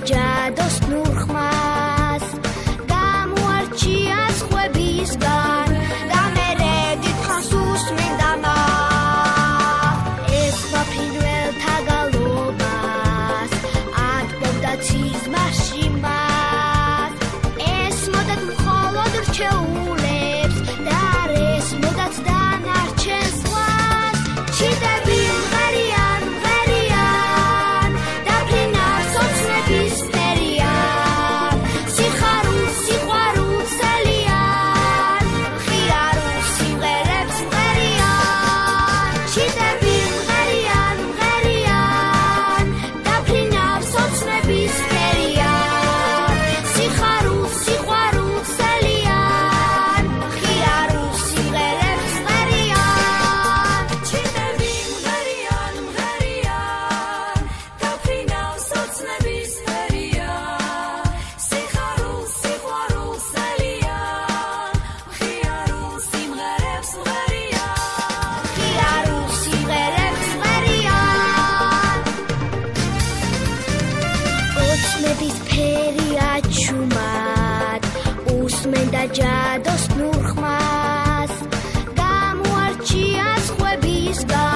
ჯადოს ნურხმას გამოარჩია სხვებისგან და მერე დიდხანს უსმენდა მას ეს ვაფინველთა გალობას ატყობდა ციზმაში მას ეს მოდად მხოლოდ რჩეულებს და არ ესმოდათ დანარჩენ სხვას ჩიტები მღერიან დაფრინავს ოცნების ფერიან სიხარულს სიყვარულს ელიან მხიარულს სიმღერებს მღერიან ჩიტები მღერიან დაფრინავს ოცნების ფერიან სიხარულს სიყვარულს ელიან მხიარულს სიმღერებს მღერიან ჩიტები მღერიან დაფრინავს ოცნების ფერიან სიხარულს სიყვარულს ელიან მხიარულს სიმღერებს მღერიან მხიარულს სიმღერებს მღერიან ოცნების ფერი აჩუმად უსმენდა ჯადოს ნურხმას გამოარჩია სხვებისგან